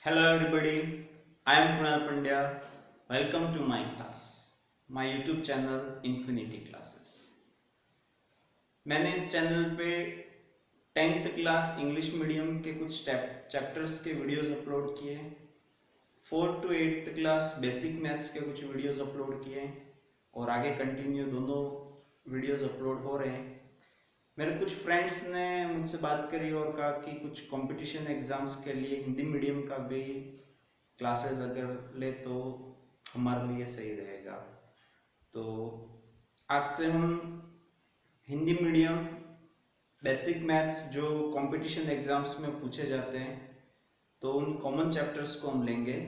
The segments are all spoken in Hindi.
Hello everybody, I am Kunal Pandya. Welcome to my class, my YouTube channel Infinity Classes. मैंने इस चैनल पे 10th क्लास इंग्लिश मीडियम के कुछ चैप्टर्स के वीडियोस अपलोड किए, 4th to 8th class basic maths के कुछ वीडियोस अपलोड किए और आगे कंटिन्यू दोनों वीडियोस अपलोड हो रहे हैं। मेरे कुछ फ्रेंड्स ने मुझसे बात करी और कहा कि कुछ कंपटीशन एग्जाम्स के लिए हिंदी मीडियम का भी क्लासेस अगर ले तो हमारे लिए सही रहेगा। तो आज से हम हिंदी मीडियम बेसिक मैथ्स जो कंपटीशन एग्जाम्स में पूछे जाते हैं तो उन कॉमन चैप्टर्स को हम लेंगे,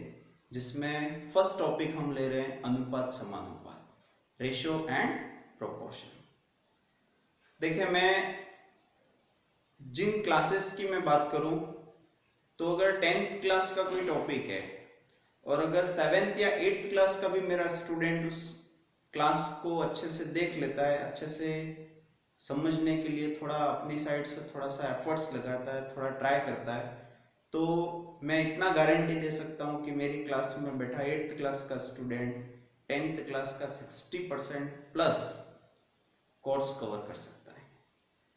जिसमें फर्स्ट टॉपिक हम ले रहे हैं अनुपात समानुपात, रेशियो एंड प्रोपोर्शन। देखिए, मैं जिन क्लासेस की मैं बात करूं तो अगर 10th क्लास का कोई टॉपिक है और अगर 7th या 8th क्लास का भी मेरा स्टूडेंट उस क्लास को अच्छे से देख लेता है, अच्छे से समझने के लिए थोड़ा अपनी साइड से थोड़ा सा एफर्ट्स लगाता है, थोड़ा ट्राई करता है, तो मैं इतना गारंटी दे सकता हूं कि मेरी क्लास में बैठा 8th क्लास का स्टूडेंट 10th क्लास का 60% प्लस कोर्स कवर कर सकता है।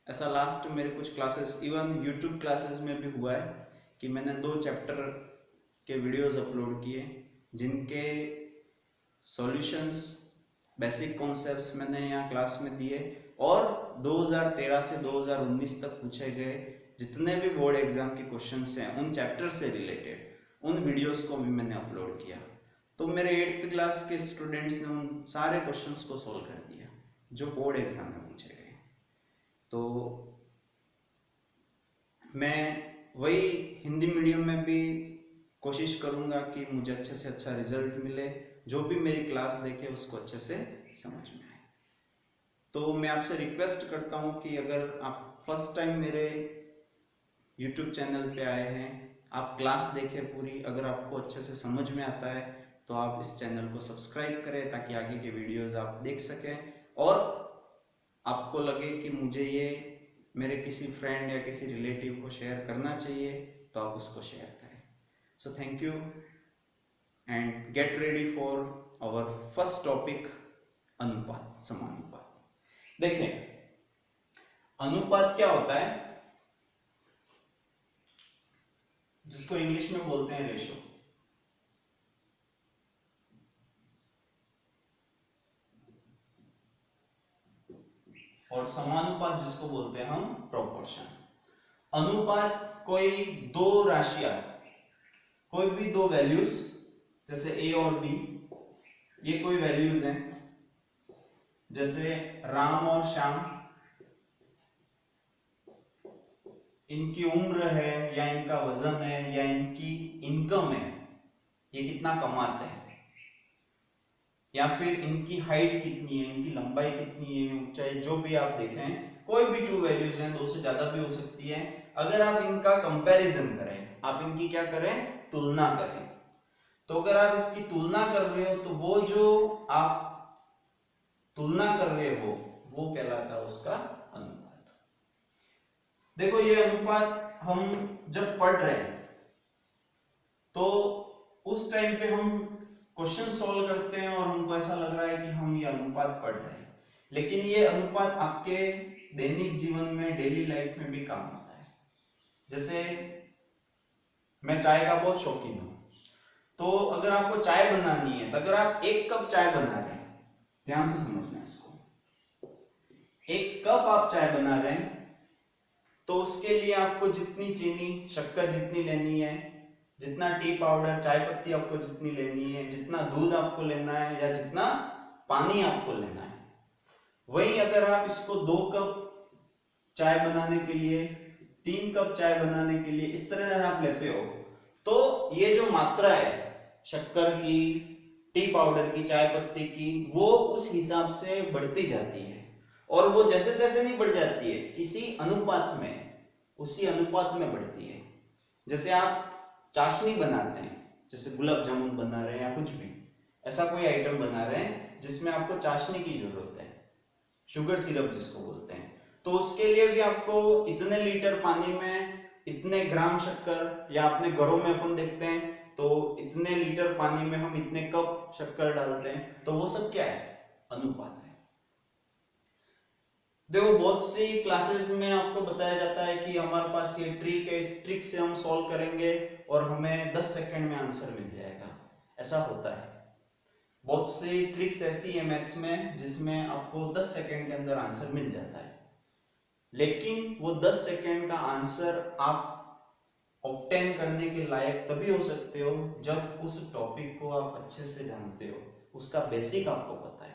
ऐसा लास्ट मेरे कुछ क्लासेस, इवन यूट्यूब क्लासेस में भी हुआ है कि मैंने 2 चैप्टर के वीडियोस अपलोड किए जिनके सॉल्यूशंस, बेसिक कॉन्सेप्ट्स मैंने यहाँ क्लास में दिए और 2013 से 2019 तक पूछे गए जितने भी बोर्ड एग्जाम के क्वेश्चंस हैं उन चैप्टर से रिलेटेड उन वीडियोस को भी मैंने अपलोड किया। तो मेरे 8th क्लास के स्टूडेंट्स ने उन सारे क्वेश्चंस को सॉल्व कर दिया जो बोर्ड एग्जाम में पूछे गए। तो मैं वही हिंदी मीडियम में भी कोशिश करूंगा कि मुझे अच्छे से अच्छा रिजल्ट मिले, जो भी मेरी क्लास देखे उसको अच्छे से समझ में आए। तो मैं आपसे रिक्वेस्ट करता हूं कि अगर आप फर्स्ट टाइम मेरे YouTube चैनल पे आए हैं, आप क्लास देखें पूरी, अगर आपको अच्छे से समझ में आता है तो आप इस चैनल को सब्सक्राइब करें ताकि आगे के वीडियोस आप देख सकें और आपको लगे कि मुझे ये मेरे किसी फ्रेंड या किसी रिलेटिव को शेयर करना चाहिए तो आप उसको शेयर करें। So thank you and get ready for our first topic, अनुपात समानुपात। देखें, अनुपात क्या होता है, जिसको इंग्लिश में बोलते हैं रेशो। और समानुपात जिसको बोलते हैं हम प्रोपोर्शन। अनुपात कोई दो राशियां, कोई भी दो वैल्यूज, जैसे ए और बी, ये कोई वैल्यूज हैं, जैसे राम और श्याम, इनकी उम्र है या इनका वजन है या इनकी इनकम है, ये कितना कमाते हैं, या फिर इनकी हाइट कितनी है, इनकी लंबाई कितनी है, ऊंचाई, जो भी आप देखें, कोई भी 2 वैल्यूज हैं, 2 से ज्यादा भी हो सकती है। अगर आप इनका कंपैरिजन करें, आप इनकी क्या करें, तुलना करें, तो अगर आप इसकी तुलना कर रहे हो तो वो जो आप तुलना कर रहे हो वो कहलाता है उसका अनुपात। देखो, ये अनुपात हम जब पढ़ रहे हैं तो उस टाइम पे हम क्वेश्चन सॉल्व करते हैं और हमको ऐसा लग रहा है कि हम ये अनुपात पढ़ रहे हैं, लेकिन ये अनुपात आपके दैनिक जीवन में, डेली लाइफ में भी काम आता है। जैसे मैं चाय का बहुत शौकीन हूं, तो अगर आपको चाय बनानी है तो अगर आप 1 कप चाय बना रहे हैं, ध्यान से समझना इसको, 1 कप आप चाय बना रहे हैं तो उसके लिए आपको जितनी चीनी, शक्कर जितनी लेनी है, जितना टी पाउडर, चाय पत्ती आपको जितनी लेनी है, जितना दूध आपको लेना है या जितना पानी आपको लेना है, वही अगर आप इसको 2 कप चाय बनाने के लिए, 3 कप चाय बनाने के लिए इस तरह आप लेते हो, तो ये जो मात्रा है शक्कर की, टी पाउडर की, चाय पत्ती की, वो उस हिसाब से बढ़ती जाती है। और वो जैसे तैसे नहीं बढ़ जाती है, किसी अनुपात में, उसी अनुपात में बढ़ती है। जैसे आप चाशनी बनाते हैं, जैसे गुलाब जामुन बना रहे हैं या कुछ भी ऐसा कोई आइटम बना रहे हैं जिसमें आपको चाशनी की जरूरत है, शुगर सिरप जिसको बोलते हैं, तो उसके लिए भी आपको इतने लीटर पानी में इतने ग्राम शक्कर, या अपने घरों में अपन देखते हैं तो इतने लीटर पानी में हम इतने कप शक्कर डालते हैं, तो वो सब क्या है, अनुपात है। देखो बहुत सी क्लासेस में आपको बताया जाता है कि हमारे पास ये ट्रिक है, इस ट्रिक से हम सॉल्व करेंगे और हमें 10 सेकंड में आंसर मिल जाएगा। ऐसा होता है, बहुत सी ट्रिक्स ऐसी है मैथ्स में जिसमें आपको 10 सेकंड के अंदर आंसर मिल जाता है, लेकिन वो 10 सेकंड का आंसर आप ऑब्टेन करने के लायक तभी हो सकते हो जब उस टॉपिक को आप अच्छे से जानते हो, उसका बेसिक आपको पता है।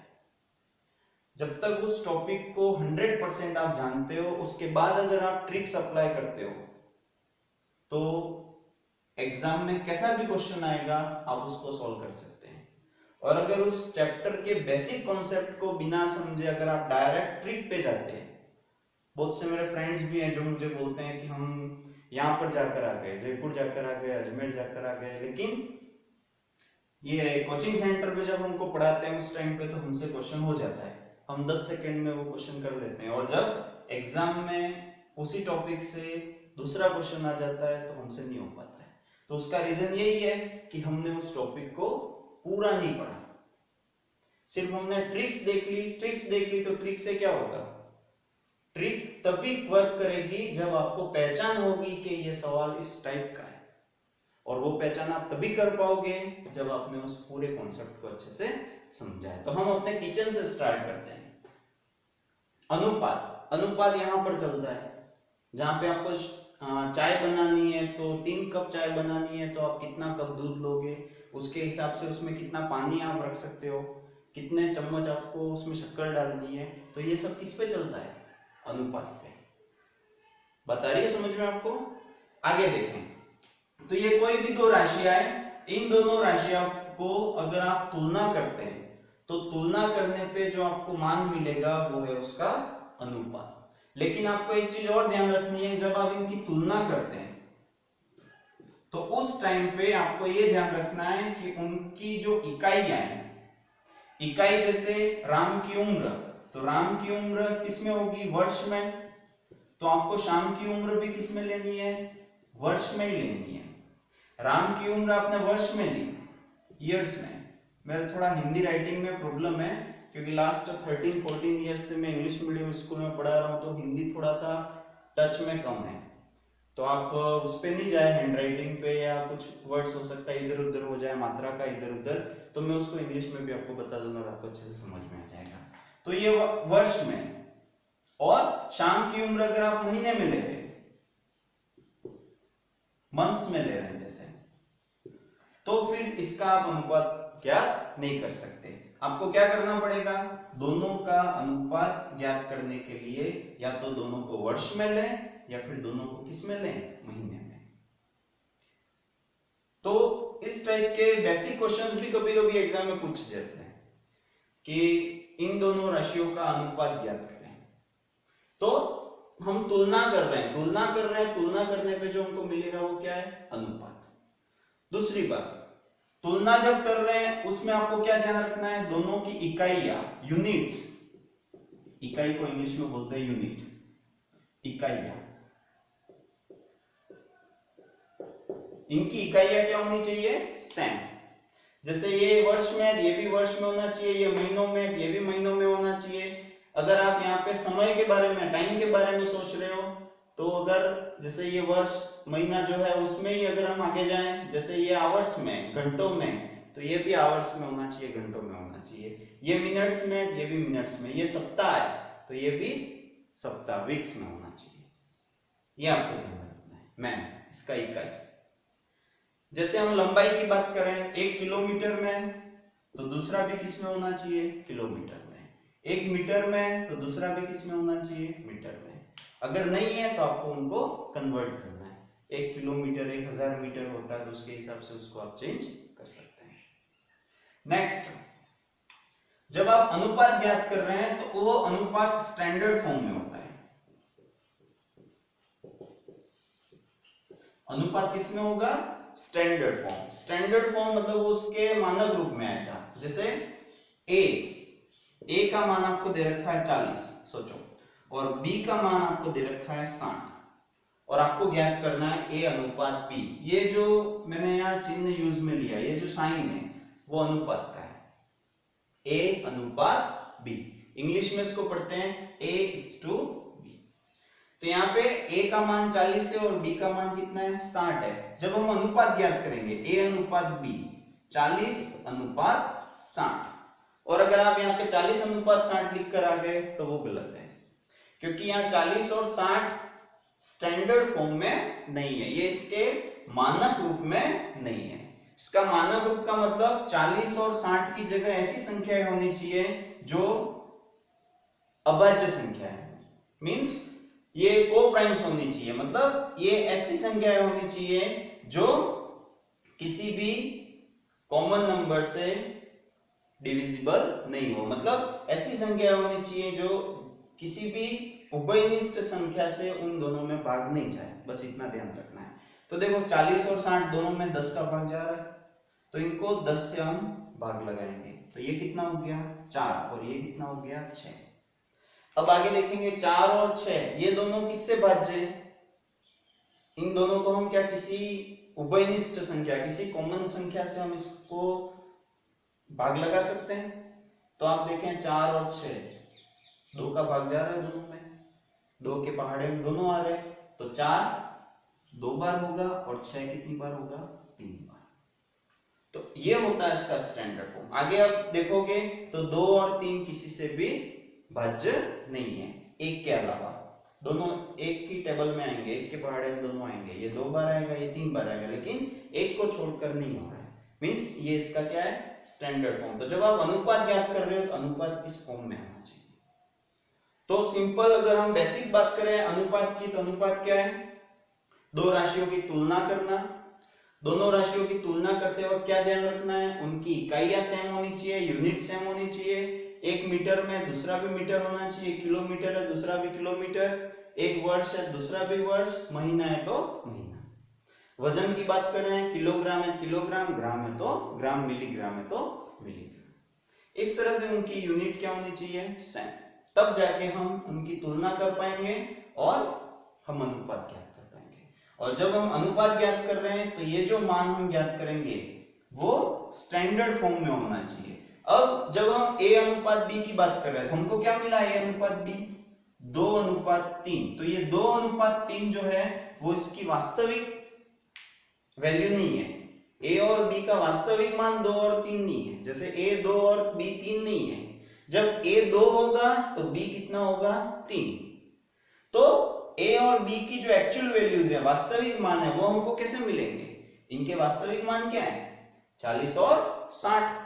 जब तक उस टॉपिक को 100% आप जानते हो, उसके बाद अगर आप ट्रिक्स अप्लाई करते हो तो एग्जाम में कैसा भी क्वेश्चन आएगा आप उसको सॉल्व कर सकते हैं। और अगर उस चैप्टर के बेसिक कॉन्सेप्ट को बिना समझे अगर आप डायरेक्ट ट्रिक पे जाते हैं, बहुत से मेरे फ्रेंड्स भी हैं जो मुझे बोलते हैं कि हम यहाँ पर जाकर आ गए, जयपुर जाकर आ गए, अजमेर जाकर आ गए, लेकिन ये कोचिंग सेंटर पे जब हमको पढ़ाते हैं उस टाइम पे तो हमसे क्वेश्चन हो जाता है, हम 10 सेकंड में वो क्वेश्चन कर लेते हैं, और जब एग्जाम में उसी टॉपिक से दूसरा क्वेश्चन आ जाता है तो हमसे नहीं हो पाता है। तो उसका रीजन यही है कि हमने उस टॉपिक को पूरा नहीं पढ़ा, सिर्फ हमने ट्रिक्स देख ली तो ट्रिक से क्या होगा, ट्रिक तभी वर्क करेगी जब आपको पहचान होगी कि ये सवाल इस टाइप का है, और वो पहचान आप तभी कर पाओगे जब आपने उस पूरे कॉन्सेप्ट को अच्छे से समझा है। तो हम अपने किचन से स्टार्ट करते हैं। अनुपात यहाँ पर चलता है, जहां पे आपको चाय बनानी है तो 3 कप चाय बनानी है तो आप कितना कप दूध लोगे, उसके हिसाब से उसमें कितना पानी आप रख सकते हो, कितने चम्मच आपको उसमें शक्कर डालनी है, तो ये सब किस पे चलता है, अनुपात पे। बता रही है समझ में आपको। आगे देखें तो ये कोई भी दो राशियां है, इन दोनों राशियों को अगर आप तुलना करते हैं तो तुलना करने पे जो आपको मान मिलेगा वो है उसका अनुपात। लेकिन आपको एक चीज और ध्यान रखनी है, जब आप इनकी तुलना करते हैं तो उस टाइम पे आपको ये ध्यान रखना है कि उनकी जो इकाइयां हैं, इकाई जैसे राम की उम्र, तो राम की उम्र किस में होगी, वर्ष में, तो आपको शाम की उम्र भी किस में लेनी है, वर्ष में ही लेनी है। राम की उम्र आपने वर्ष में ली, ईयर्स में। मेरा थोड़ा हिंदी राइटिंग में प्रॉब्लम है क्योंकि लास्ट 13-14 ईयर्स से मैं इंग्लिश मीडियम स्कूल में पढ़ा रहा हूँ, तो हिंदी थोड़ा सा टच में कम है, तो आप उस पे नहीं जाए हैंड राइटिंग पे, या कुछ वर्ड्स हो सकता है इधर उधर हो जाए, मात्रा का इधर उधर, तो मैं उसको इंग्लिश में भी आपको बता दूंगा, आपको अच्छे से समझ में आ जाएगा। तो ये वर्ष में, और शाम की उम्र अगर आप महीने में ले रहे, मंथ्स में ले रहे हैं जैसे, तो फिर इसका आप अनुपात ज्ञात नहीं कर सकते। आपको क्या करना पड़ेगा, दोनों का अनुपात ज्ञात करने के लिए या तो दोनों को वर्ष में लें या फिर दोनों को किस में लें, महीने में। तो इस टाइप के बेसिक क्वेश्चंस भी कभी कभी एग्जाम में पूछ जाते हैं कि इन दोनों राशियों का अनुपात ज्ञात करें। तो हम तुलना कर रहे हैं, तुलना करने पे जो हमको मिलेगा वो क्या है, अनुपात। दूसरी बात, तुलना जब कर रहे हैं उसमें आपको क्या ध्यान रखना है, दोनों की इकाइयां, यूनिट्स, इकाई को इंग्लिश में बोलते हैं यूनिट, इकाइयां, इनकी इकाइयां क्या होनी चाहिए, सेम। जैसे ये वर्ष में, ये भी वर्ष में होना चाहिए, ये महीनों में, ये भी महीनों में होना चाहिए। अगर आप यहाँ पे समय के बारे में, टाइम के बारे में सोच रहे हो, तो अगर जैसे ये वर्ष महीना जो है उसमें ही अगर हम आगे जाएं, जैसे ये आवर्स में, घंटों में, तो ये भी आवर्स में होना चाहिए, घंटों में होना चाहिए। ये मिनट्स में, ये भी मिनट्स में। ये सप्ताह है तो ये भी सप्ताह, वीक्स में होना चाहिए। ये आपको ध्यान रखना है। मैन, इसका इकाई। जैसे हम लंबाई की बात करें, 1 किलोमीटर में, तो दूसरा भी किस में होना चाहिए, किलोमीटर में। 1 मीटर में, तो दूसरा भी किस में होना चाहिए, मीटर में। अगर नहीं है तो आपको उनको कन्वर्ट करना है। 1 किलोमीटर 1000 मीटर होता है, तो उसके हिसाब से उसको आप चेंज कर सकते हैं। नेक्स्ट, जब आप अनुपात ज्ञात कर रहे हैं तो वो अनुपात स्टैंडर्ड फॉर्म में होता है। अनुपात किसमें होगा, स्टैंडर्ड फॉर्म। स्टैंडर्ड फॉर्म मतलब उसके मानक रूप में आएगा। जैसे ए का मान आपको दे रखा है 40, सोचो, और बी का मान आपको दे रखा है 60, और आपको ज्ञात करना है a अनुपात b। ये जो मैंने यहाँ चिन्ह यूज में लिया, ये जो साइन है वो अनुपात का है, a अनुपात b। इंग्लिश में इसको पढ़ते हैं a:b। तो यहाँ पे a का मान 40 है और b का मान कितना है, 60 है। जब हम अनुपात ज्ञात करेंगे a अनुपात b 40 अनुपात 60, और अगर आप यहाँ पे 40 अनुपात 60 लिख कर आ गए तो वो गलत है, क्योंकि यहाँ 40 और 60 स्टैंडर्ड फॉर्म में नहीं है, ये इसके मानक रूप में नहीं है। इसका मानक रूप का मतलब 40 और 60 की जगह ऐसी संख्याएं होनी चाहिए जो अभाज्य संख्या है, मींस ये को-प्राइम्स होनी चाहिए, मतलब ये ऐसी संख्याएं होनी चाहिए जो किसी भी कॉमन नंबर से डिविजिबल नहीं हो, मतलब ऐसी संख्या होनी चाहिए जो किसी भी उभयनिष्ठ संख्या से उन दोनों में भाग नहीं जाए, बस इतना ध्यान रखना है। तो देखो 40 और 60 दोनों में 10 का भाग जा रहा है, तो इनको 10 से हम भाग लगाएंगे, तो ये कितना हो गया 4 और ये कितना हो गया 6। अब आगे देखेंगे 4 और 6 ये दोनों किससे भाज्य है, इन दोनों को हम क्या किसी उभयनिष्ठ संख्या, किसी कॉमन संख्या से हम इसको भाग लगा सकते हैं। तो आप देखें 4 और 6 2 का भाग जा रहा है दोनों में, 2 के पहाड़े में दोनों आ रहे हैं, तो 4 2 बार होगा और 6 कितनी बार होगा 3 बार। तो ये होता है इसका स्टैंडर्ड फॉर्म। आगे आप देखोगे तो 2 और 3 किसी से भी भाज्य नहीं है, एक के अलावा दोनों एक की टेबल में आएंगे, एक के पहाड़े में दोनों आएंगे, ये 2 बार आएगा ये 3 बार आएगा, लेकिन एक को छोड़कर नहीं हो रहा है, मींस ये इसका क्या है स्टैंडर्ड फॉर्म। तो जब आप अनुपात ज्ञात कर रहे हो तो अनुपात किस फॉर्म में आना चाहिए। तो सिंपल अगर हम बेसिक बात करें अनुपात की, तो अनुपात क्या है, दो राशियों की तुलना करना। दोनों राशियों की तुलना करते वक्त क्या ध्यान रखना है, उनकी इकाइयां सेम होनी चाहिए, यूनिट सेम होनी चाहिए। एक मीटर में दूसरा भी मीटर होना चाहिए, किलोमीटर है दूसरा भी किलोमीटर, एक वर्ष है दूसरा भी वर्ष, महीना है तो महीना। वजन की बात कर रहे हैं, किलोग्राम है किलोग्राम, ग्राम है तो ग्राम, मिलीग्राम है तो मिलीग्राम। इस तरह से उनकी यूनिट क्या होनी चाहिए सेम, तब जाके हम उनकी तुलना कर पाएंगे और हम अनुपात ज्ञात कर पाएंगे। और जब हम अनुपात ज्ञात कर रहे हैं तो ये जो मान हम ज्ञात करेंगे वो स्टैंडर्ड फॉर्म में होना चाहिए। अब जब हम a अनुपात b की बात कर रहे हैं, हमको क्या मिला a अनुपात b 2 अनुपात 3। तो ये 2 अनुपात 3 जो है वो इसकी वास्तविक वैल्यू नहीं है, a और b का वास्तविक मान 2 और 3 नहीं है, जैसे a 2 और b 3 नहीं है। जब a 2 होगा तो b कितना होगा 3। तो a और b की जो एक्चुअल वैल्यूज है, वास्तविक मान है, वो हमको कैसे मिलेंगे, इनके वास्तविक मान क्या है 40 और 60।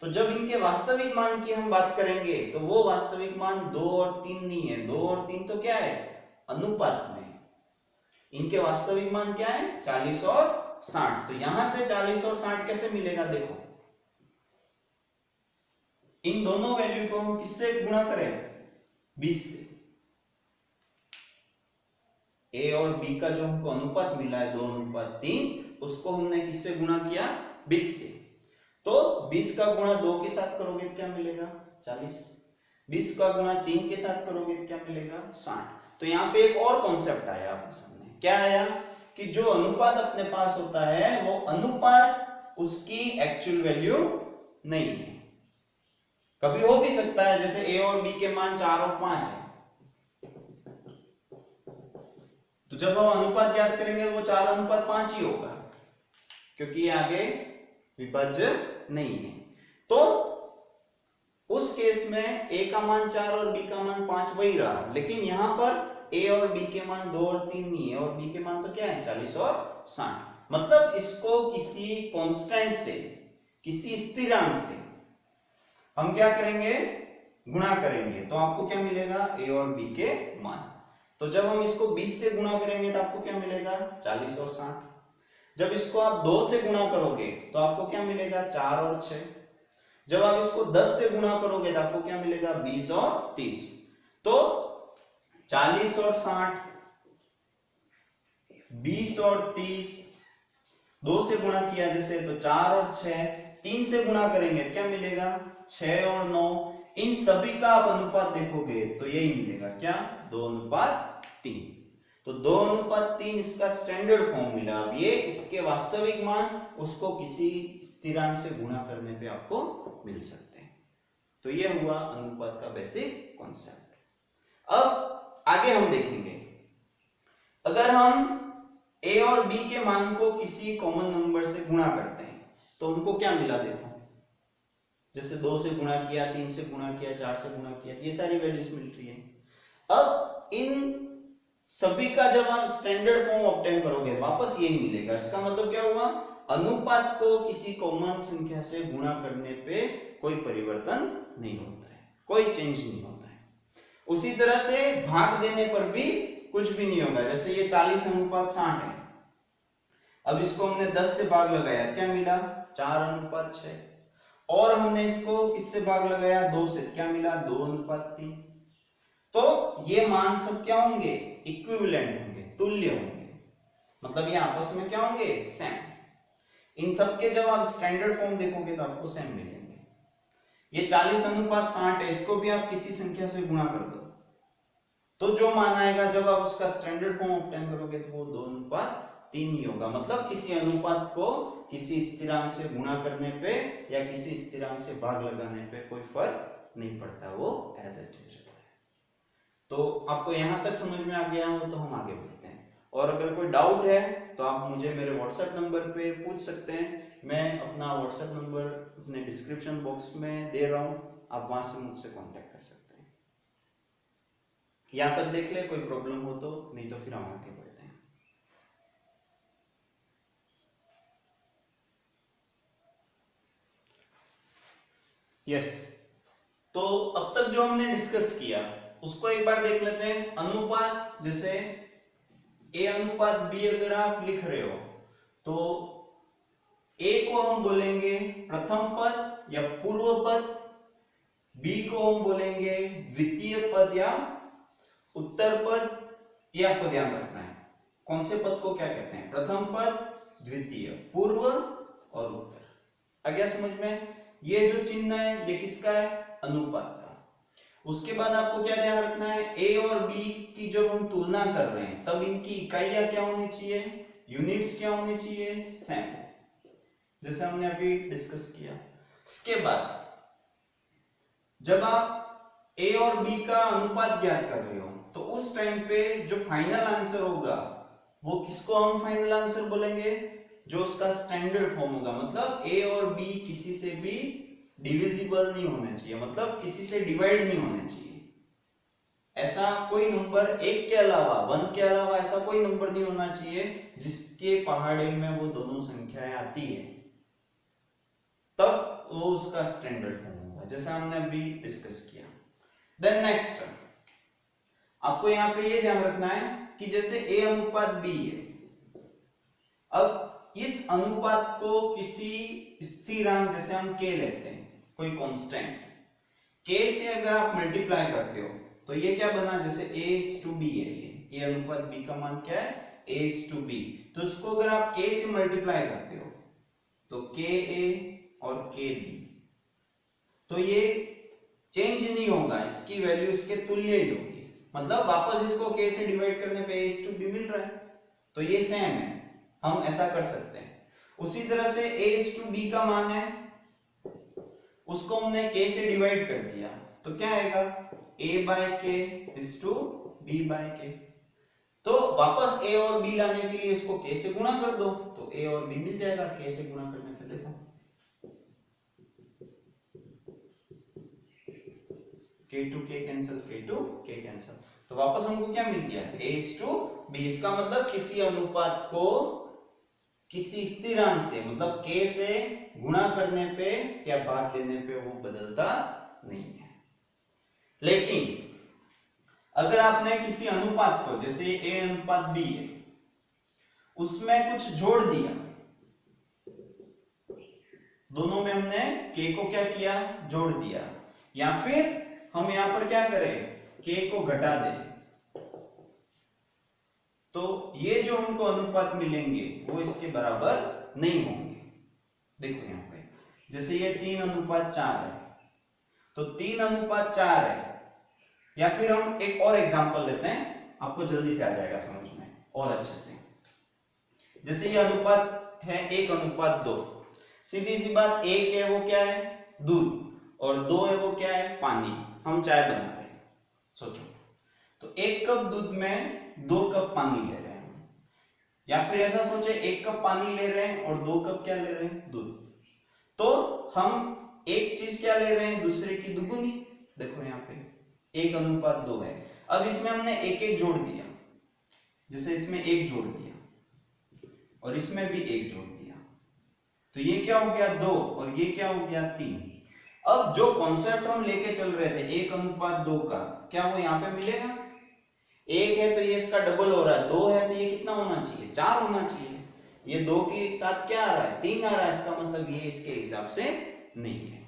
तो जब इनके वास्तविक मान की हम बात करेंगे तो वो वास्तविक मान 2 और 3 नहीं है, 2 और 3 तो क्या है अनुपात में, इनके वास्तविक मान क्या है 40 और 60। तो यहां से 40 और 60 कैसे मिलेगा, देखो इन दोनों वैल्यू को हम किससे गुणा करें 20 से। a और b का जो हमको अनुपात मिला है 2 अनुपात 3, उसको हमने किससे गुणा किया 20 से। तो 20 का गुणा 2 के साथ करोगे तो क्या मिलेगा 40, 20 का गुणा 3 के साथ करोगे तो क्या मिलेगा 60। तो यहाँ पे एक और कॉन्सेप्ट आया आपके सामने, क्या आया कि जो अनुपात अपने पास होता है वो अनुपात उसकी एक्चुअल वैल्यू नहीं है। कभी हो भी सकता है जैसे a और b के मान 4 और 5 है, तो जब हम अनुपात ज्ञात करेंगे तो वो 4 अनुपात 5 ही होगा, क्योंकि ये आगे विभाज्य नहीं है। तो उस केस में a का मान 4 और b का मान 5 वही रहा, लेकिन यहां पर a और b के मान 2 और 3 नहीं है, और b के मान तो क्या है 40 और 60। मतलब इसको किसी कांस्टेंट से, किसी स्थिरांक से हम क्या करेंगे गुणा करेंगे, तो आपको क्या मिलेगा a और b के मान। तो जब हम इसको 20 से गुणा करेंगे तो आपको क्या मिलेगा 40 और 60। जब इसको आप 2 से गुणा करोगे तो आपको क्या मिलेगा 4 और 6। जब आप इसको 10 से गुणा करोगे तो आपको क्या मिलेगा 20 और 30। तो 40 और 60, 20 और 30, 2 से गुणा किया जैसे तो 4 और 6, 3 से गुणा करेंगे तो क्या मिलेगा 6 और 9। इन सभी का आप अनुपात देखोगे तो यही मिलेगा क्या 2 अनुपात 3। तो 2:3 इसका स्टैंडर्ड फॉर्म मिला। अब ये इसके वास्तविक मान उसको किसी स्थिरांक से गुणा करने पे आपको मिल सकते हैं। तो ये हुआ अनुपात का बेसिक कॉन्सेप्ट। अब आगे हम देखेंगे, अगर हम a और b के मान को किसी कॉमन नंबर से गुणा करते हैं तो उनको क्या मिला, देखो जैसे 2 से गुणा किया, 3 से गुणा किया, 4 से गुणा किया, ये सारी वैल्यूज मिल रही है। अब इन सभी का जब आप स्टैंडर्ड फॉर्म ऑब्टेन करोगे वापस यही मिलेगा। इसका मतलब क्या हुआ, अनुपात को किसी कॉमन संख्या से गुणा करने पे कोई परिवर्तन नहीं होता है, कोई चेंज नहीं होता है। उसी तरह से भाग देने पर भी कुछ भी नहीं होगा। जैसे ये 40:60 है, अब इसको हमने 10 से भाग लगाया, क्या मिला 4:6, और हमने इसको किससे भाग लगाया 2 से, क्या मिला 2:3। तो ये मान सब क्या होंगे, इक्विवेलेंट होंगे, तुल्य होंगे, मतलब ये आपस में क्या होंगे, सेम। इन सब के जब आप स्टैंडर्ड फॉर्म देखोगे तो आपको सेम मिलेंगे। ये 40:60 है, इसको भी आप किसी संख्या से गुणा कर दो तो जो मान आएगा जब आप उसका स्टैंडर्ड फॉर्म ऑब्टेन करोगे तो वो 2:3 ही होगा। मतलब किसी अनुपात को किसी स्थिरांक से गुणा करने पे या किसी स्थिरांक से भाग लगाने पे कोई फर्क नहीं पड़ता, वो एज इट इज रहता है। तो आपको यहां तक समझ में आ गया हो तो हम आगे बढ़ते हैं। और अगर कोई डाउट है तो आप मुझे मेरे व्हाट्सएप नंबर पे पूछ सकते हैं। मैं अपना व्हाट्सएप नंबर अपने डिस्क्रिप्शन बॉक्स में दे रहा हूं, आप वहां से मुझसे कांटेक्ट कर सकते हैं। यहां तक देख ले, कोई प्रॉब्लम हो तो, नहीं तो फिर हम आगे बढ़ते हैं। यस, तो अब तक जो हमने डिस्कस किया उसको एक बार देख लेते हैं। अनुपात, जैसे a/b अगर आप लिख रहे हो तो a को हम बोलेंगे प्रथम पद या पूर्व पद, b को हम बोलेंगे द्वितीय पद या उत्तर पद। ये आपको ध्यान रखना है, कौन से पद को क्या कहते हैं, प्रथम पद, द्वितीय, पूर्व और उत्तर। आ गया समझ में। ये जो चिन्ह है ये किसका है, अनुपात का। उसके बाद आपको क्या ध्यान रखना है, a और b की जब हम तुलना कर रहे हैं तब इनकी इकाइयां क्या होनी चाहिए, यूनिट्स क्या होनी चाहिए, सेम, जैसे हमने अभी डिस्कस किया। इसके बाद जब आप a और b का अनुपात ज्ञात कर रहे हो तो उस टाइम पे जो फाइनल आंसर होगा वो किसको हम फाइनल आंसर बोलेंगे, जो उसका स्टैंडर्ड फॉर्म होगा। मतलब a और b किसी से भी डिविजिबल नहीं होने चाहिए, मतलब किसी से डिवाइड नहीं होने चाहिए। ऐसा कोई नंबर एक के अलावा, 1 के अलावा ऐसा कोई नंबर नहीं होना चाहिए जिसके पहाड़े में वो दोनों संख्याएं आती है, तब वो उसका स्टैंडर्ड फॉर्म होगा, जैसा हमने अभी डिस्कस किया। देन नेक्स्ट आपको यहां पे ये ध्यान रखना है कि जैसे a/b है, अब इस अनुपात को किसी स्थिरांक, जैसे हम k लेते हैं, कोई कांस्टेंट k से अगर आप मल्टीप्लाई करते हो तो ये क्या बना, जैसे a/b है, ये a/b का मान क्या है, a/b। तो इसको अगर आप k से मल्टीप्लाई करते हो तो ka और kb, तो ये चेंज नहीं होगा, इसकी वैल्यू इसके तुल्य ही होगी। मतलब वापस इसको k से डिवाइड करने पे a/b मिल रहा है, तो ये सेम है, हम ऐसा कर सकते हैं। उसी तरह से a/b का मान है, उसको हमने k से डिवाइड कर दिया तो क्या आएगा, a/k/b/k। तो वापस a और b लाने के लिए इसको k से गुणा कर दो तो a और b मिल जाएगा। k से गुणा करने पे देखो k कैंसिल, k कैंसिल, तो वापस हमको क्या मिल गया, a/b। इसका मतलब किसी अनुपात को किसी स्थिरांक से, मतलब k से गुणा करने पे या भाग देने पे वो बदलता नहीं है। लेकिन अगर आपने किसी अनुपात को, जैसे a/b है, उसमें कुछ जोड़ दिया, दोनों में हमने k को क्या किया, जोड़ दिया, या फिर हम यहां पर क्या करें, k को घटा दें, तो ये जो हमको अनुपात मिलेंगे वो इसके बराबर नहीं होंगे। देखो यहां पे जैसे ये 3:4 है, तो 3:4 है। या फिर हम एक और एग्जांपल लेते हैं, आपको जल्दी से आ जाएगा समझ में। और अच्छे से। जैसे ये अनुपात है 1:2, सीधी सी बात, 1 है वो क्या है दूध और 2 है वो क्या है पानी। हम चाय बना रहे हैं, सोचो, तो 1 कप दूध में 2 कप पानी ले रहे हैं, या फिर ऐसा सोचे 1 कप पानी ले रहे हैं और 2 कप क्या ले रहे हैं दूध। तो हम एक चीज क्या ले रहे हैं दूसरे की दुगुनी। देखो यहाँ पे 1:2 है। अब इसमें हमने एक एक जोड़ दिया, जैसे इसमें 1 जोड़ दिया और इसमें भी 1 जोड़ दिया, तो ये क्या हो गया 2 और ये क्या हो गया 3। अब जो कॉन्सेप्ट हम लेके चल रहे थे 1:2 का, क्या वो यहाँ पे मिलेगा? 1 है तो ये इसका डबल हो रहा है, 2 है तो ये कितना होना चाहिए 4 होना चाहिए। ये 2 के साथ क्या आ रहा है 3 आ रहा है, इसका मतलब ये इसके हिसाब से नहीं है।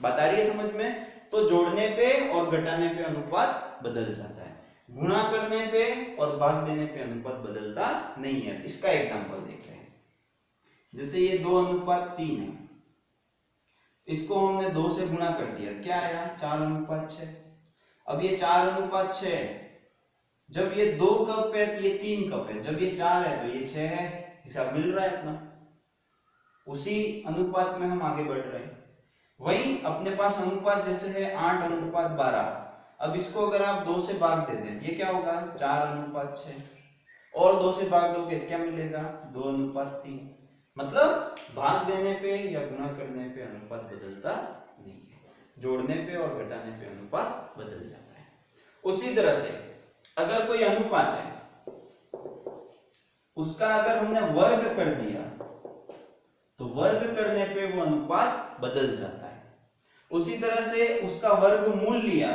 बात आ रही है समझ में? तो जोड़ने पे और घटाने पे अनुपात बदल जाता है, गुणा करने पे और भाग देने पे अनुपात बदलता नहीं है। इसका एग्जांपल देख रहे हैं, जैसे ये 2:3 है, इसको हमने 2 से गुणा कर दिया, क्या आया 4:6। अब ये 4:6, जब ये 2 कप है तो ये 3 कप है, जब ये 4 है तो ये 6 है, हिसाब मिल रहा है अपना। उसी अनुपात में हम आगे बढ़ रहे हैं। वही अपने पास अनुपात जैसे है 8:12, अब इसको अगर आप 2 से भाग दे दें ये क्या होगा 4:6, और 2 से भाग दोगे क्या मिलेगा 2:3। मतलब भाग देने पे या गुणा करने पे अनुपात बदलता नहीं है, जोड़ने पे और घटाने पे अनुपात बदल जाता है। उसी तरह से अगर कोई अनुपात है उसका अगर हमने वर्ग कर दिया तो वर्ग करने पे वो अनुपात बदल जाता है। उसी तरह से उसका वर्गमूल लिया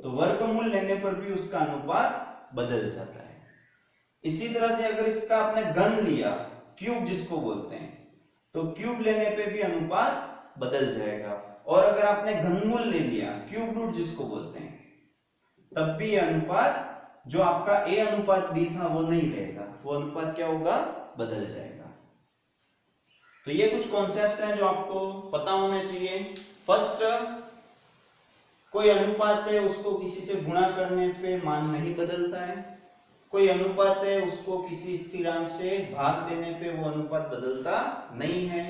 तो वर्गमूल लेने पर भी उसका अनुपात बदल जाता है। इसी तरह से अगर इसका आपने घन लिया, क्यूब जिसको बोलते हैं, तो क्यूब लेने पे भी अनुपात बदल जाएगा। और अगर आपने घनमूल ले लिया, क्यूब रूट जिसको बोलते हैं, तब भी अनुपात जो आपका ए अनुपात बी था वो नहीं रहेगा, वो अनुपात क्या होगा बदल जाएगा। तो ये कुछ कॉन्सेप्ट्स हैं जो आपको पता होने चाहिए। फर्स्ट, कोई अनुपात है उसको किसी से गुणा करने पे मान नहीं बदलता है। कोई अनुपात है उसको किसी स्थिरांक से भाग देने पे वो अनुपात बदलता नहीं है।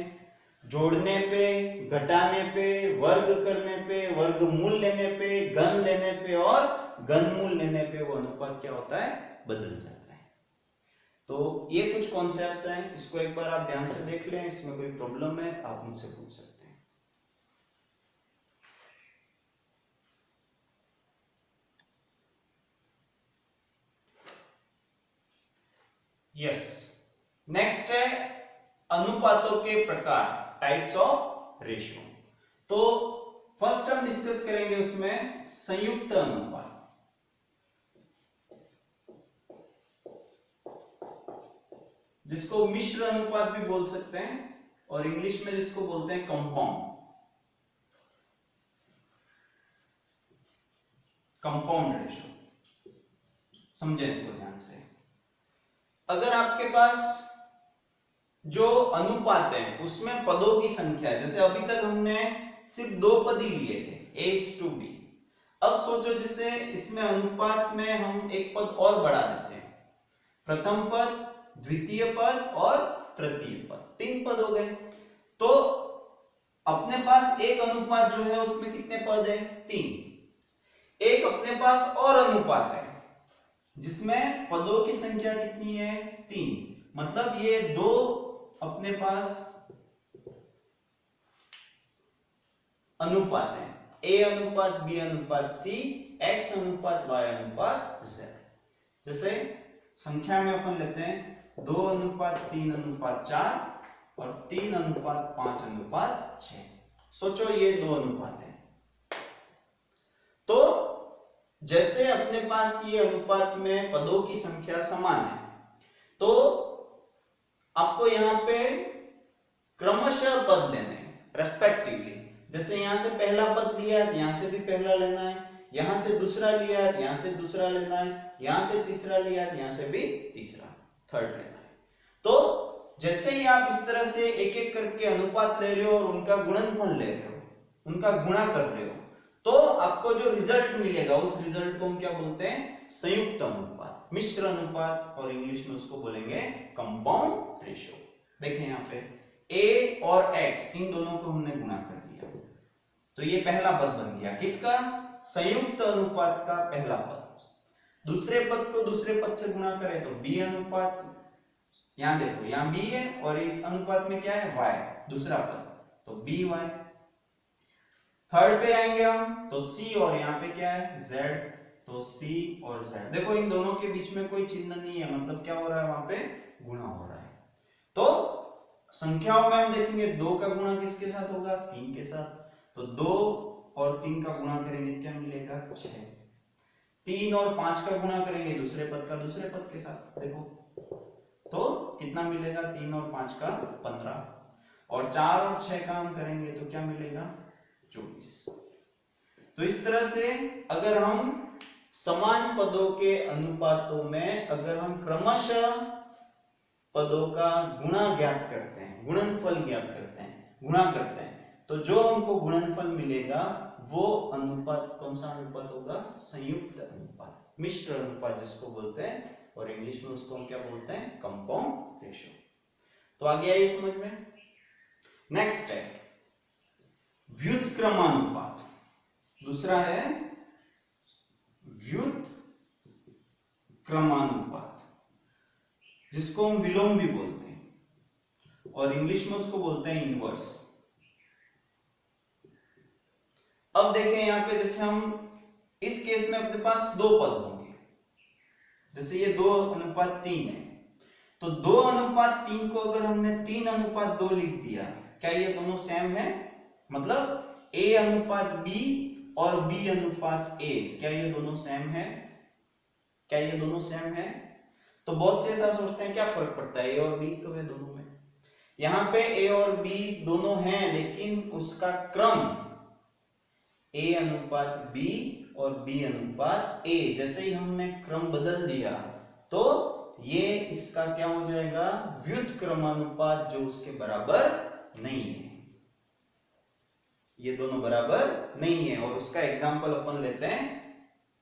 जोड़ने पे, घटाने पे, वर्ग करने पे, वर्गमूल लेने पे, घन लेने पे और घनमूल लेने पे वो अनुपात क्या होता है बदल जाता है। तो ये कुछ कॉन्सेप्ट्स हैं, इसको एक बार आप ध्यान से देख लें। इसमें कोई प्रॉब्लम है तो आप मुझसे पूछ सकते हैं। यस, नेक्स्ट है अनुपातों के प्रकार, टाइप्स ऑफ रेशियो। तो फर्स्ट हम डिस्कस करेंगे उसमें संयुक्त अनुपात। जिसको मिश्र अनुपात भी बोल सकते हैं और इंग्लिश में जिसको बोलते हैं कंपाउंड, कंपाउंड रेशियो। समझे इसको ध्यान से। अगर आपके पास जो अनुपात है उसमें पदों की संख्या, जैसे अभी तक हमने सिर्फ 2 पद ही लिए थे a:b। अब सोचो जैसे इसमें अनुपात में हम एक पद और बढ़ा देते हैं, प्रथम पद, द्वितीय पद और तृतीय पद, 3 पद हो गए। तो अपने पास एक अनुपात जो है उसमें कितने पद है 3। एक अपने पास और अनुपात है जिसमें पदों की संख्या कितनी है 3, मतलब ये 2 अपने पास अनुपात है, a अनुपात b अनुपात c, x अनुपात y अनुपात z। जैसे संख्या में अपन लेते हैं 2:3:4 और 3:5:6। सोचो ये 2 अनुपात है। तो जैसे अपने पास ये अनुपात में पदों की संख्या समान है, तो आपको यहां पे क्रमशः पद लेने हैं रेस्पेक्टिवली। जैसे यहां से पहला पद लिया है यहां से भी पहला लेना है, यहां से दूसरा लिया है यहां से दूसरा लेना है, यहां से तीसरा लिया है यहां से भी तीसरा, थर्ड लेना है। तो जैसे ही आप इस तरह से एक एक करके अनुपात ले रहे हो और उनका गुणनफल ले रहे हो, उनका गुणा कर रहे हो, तो आपको जो रिजल्ट मिलेगा उस रिजल्ट को हम क्या बोलते हैं, संयुक्त अनुपात, मिश्र अनुपात, और इंग्लिश में उसको बोलेंगे कंपाउंड रेशियो। देखें यहाँ पे a और x इन दोनों को हमने गुणा कर दिया, तो ये पहला पद बन गया किसका, संयुक्त अनुपात का पहला पद। दूसरे पद को दूसरे पद से गुणा करें तो b अनुपात, यहां देखो यहां b है और इस अनुपात में क्या है y, दूसरा पद, तो by। थर्ड पे आएंगे हम तो c और यहाँ पे क्या है z, तो c और z। देखो इन दोनों के बीच में कोई चिन्ह नहीं है, मतलब क्या हो रहा है, वहां पे गुणा हो रहा है। तो संख्याओं में हम देखेंगे 2 का गुणा किसके साथ होगा, 3 के साथ, तो 2 और 3 का गुणा करेंगे क्या मिलेगा, 6। 3 और 5 का गुणा करेंगे दूसरे पद का दूसरे पद के साथ, देखो तो कितना मिलेगा, 3 और 5 का 15, और 4 और 6 का हम करेंगे तो क्या मिलेगा, 24। तो इस तरह से अगर हम समान पदों के अनुपातों में अगर हम क्रमशः पदों का गुणा ज्ञात करते हैं, गुणनफल ज्ञात करते हैं, गुणा करते हैं, तो जो हमको गुणनफल मिलेगा वो अनुपात कौन सा अनुपात होगा, संयुक्त अनुपात, मिश्र अनुपात जिसको बोलते हैं, और इंग्लिश में उसको हम क्या बोलते हैं, कंपाउंड रेशियो। तो आगे आइए समझ में। नेक्स्ट है व्युत्क्रमानुपात, दूसरा है व्युत्क्रमानुपात, जिसको हम विलोम भी बोलते हैं, और इंग्लिश में उसको बोलते हैं इनवर्स। अब देखें यहां पे, जैसे हम इस केस में अपने पास 2 पद होंगे, जैसे ये 2:3 है, तो 2:3 को अगर हमने 3:2 लिख दिया, क्या ये दोनों सेम है, मतलब a/b और b/a, क्या ये दोनों सेम है, क्या ये दोनों सेम है। तो बहुत से ऐसा सोचते हैं क्या फर्क पड़ता है, a और b तो है दोनों में, यहां पे a और b दोनों हैं, लेकिन उसका क्रम a/b और b/a, जैसे ही हमने क्रम बदल दिया तो ये इसका क्या हो जाएगा, व्युत्क्रमानुपात, जो उसके बराबर नहीं है, ये दोनों बराबर नहीं है। और उसका एग्जांपल अपन लेते हैं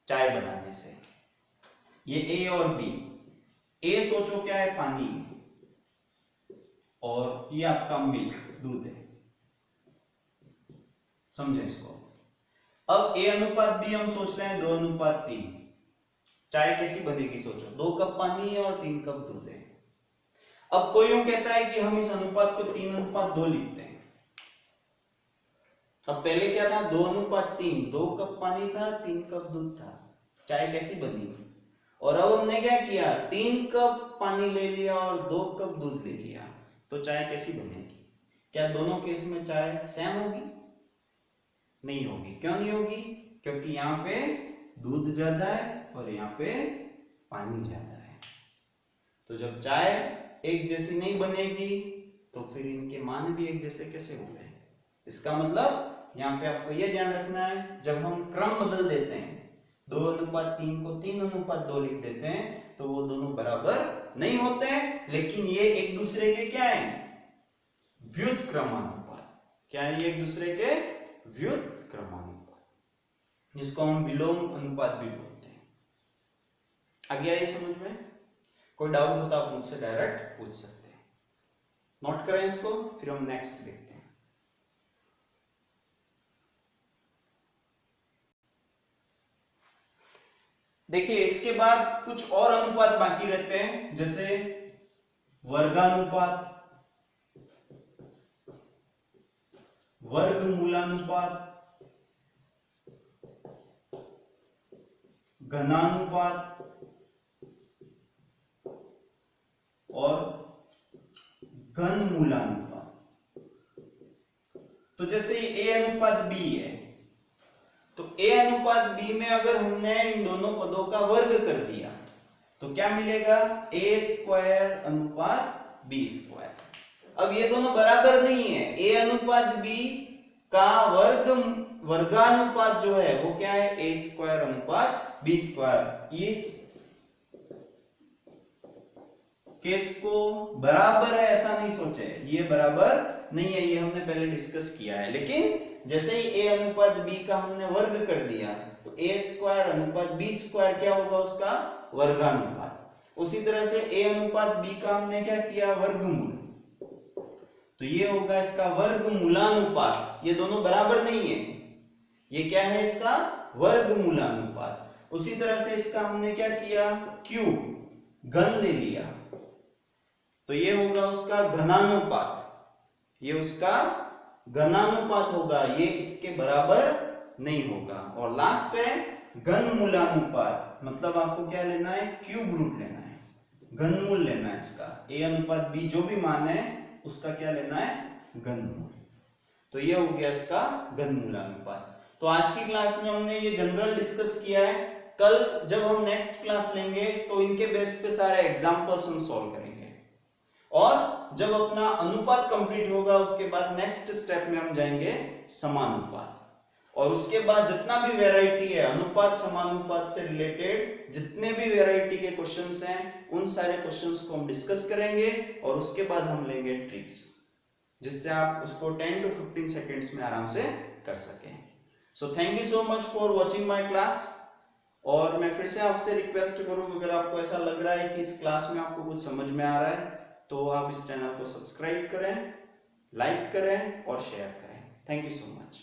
चाय बनाने से। ये a और b, a सोचो क्या है, पानी है, और ये आपका मिल्क, दूध है, समझे इसको। अब a/b हम सोच रहे हैं 2:3, चाय कैसी बनेगी सोचो, 2 कप पानी है और 3 कप दूध है। अब कोई यूं कहता है कि हम इस अनुपात को 3:2 लिखते हैं। अब पहले क्या था, 2:3, 2 कप पानी था, 3 कप दूध था, चाय कैसी बनी। और अब हमने क्या किया, 3 कप पानी ले लिया और 2 कप दूध ले लिया, तो चाय कैसी बनेगी। क्या दोनों केस में चाय सेम होगी, नहीं होगी। क्यों नहीं होगी, क्योंकि यहाँ पे दूध ज्यादा है और यहाँ पे पानी ज्यादा है। तो जब चाय एक जैसी नहीं बनेगी तो फिर इनके मान भी एक जैसे कैसे हो गए। इसका मतलब यहाँ पे आपको यह ध्यान रखना है, जब हम क्रम बदल देते हैं, 2:3 को 3:2 लिख देते हैं, तो वो दोनों बराबर नहीं होते हैं, लेकिन ये एक दूसरे के क्या है, व्युत्क्रमानुपात। क्या है ये, एक दूसरे के व्युत्क्रमानुपात, जिसको हम विलोम अनुपात भी बोलते हैं। आगे आइए समझ में। कोई डाउट होता आप मुझसे डायरेक्ट पूछ सकते हैं, नोट करें इसको, फिर हम नेक्स्ट देखते हैं। देखिए इसके बाद कुछ और अनुपात बाकी रहते हैं, जैसे वर्गानुपात, वर्गमूलानुपात, घनानुपात और घनमूलानुपात। तो जैसे a/b है, तो a/b में अगर हमने इन दोनों पदों का वर्ग कर दिया तो क्या मिलेगा, a²/b²। अब ये दोनों बराबर नहीं है, a/b का वर्गानुपात जो है वो क्या है, a²/b²। कि इसको बराबर है ऐसा नहीं सोचे, ये बराबर नहीं है, ये हमने पहले डिस्कस किया है। लेकिन जैसे ही a अनुपात b का हमने वर्ग कर दिया तो a स्क्वायर अनुपात b स्क्वायर क्या होगा, उसका वर्गानुपात। उसी तरह से a अनुपात b का हमने क्या किया, वर्गमूल, तो ये होगा इसका वर्गमूलानुपात। ये दोनों बराबर नहीं है, ये क्या है, इसका वर्गमूलानुपात। उसी तरह से इसका हमने क्या किया, क्यूब, घन ले लिया, तो ये होगा उसका घनानुपात, ये उसका घनानुपात होगा, ये इसके बराबर नहीं होगा। और लास्ट है घनमूलानुपात, मतलब आपको क्या लेना है, क्यूब रूट लेना है, घनमूल लेना है इसका, a अनुपात b जो भी मान है उसका क्या लेना है, घनमूल। तो ये हो गया इसका घनमूलानुपात। तो आज की क्लास में हमने ये जनरल डिस्कस किया है। कल जब हम नेक्स्ट क्लास लेंगे तो इनके बेस पे सारे एग्जांपल्स हम सॉल्व करेंगे, और जब अपना अनुपात कंप्लीट होगा उसके बाद नेक्स्ट स्टेप में हम जाएंगे समानुपात, और उसके बाद जितना भी वैरायटी है अनुपात समानुपात से रिलेटेड, जितने भी वैरायटी के क्वेश्चंस हैं उन सारे क्वेश्चंस को हम डिस्कस करेंगे, और उसके बाद हम लेंगे ट्रिक्स, जिससे आप उसको 10 to 15 सेकेंड्स में आराम से कर सकें। सो thank you so much for watching my class. और मैं फिर से आपसे रिक्वेस्ट करूँ, अगर आपको ऐसा लग रहा है कि इस क्लास में आपको कुछ समझ में आ रहा है तो आप इस चैनल को सब्सक्राइब करें, लाइक करें और शेयर करें। Thank you so much.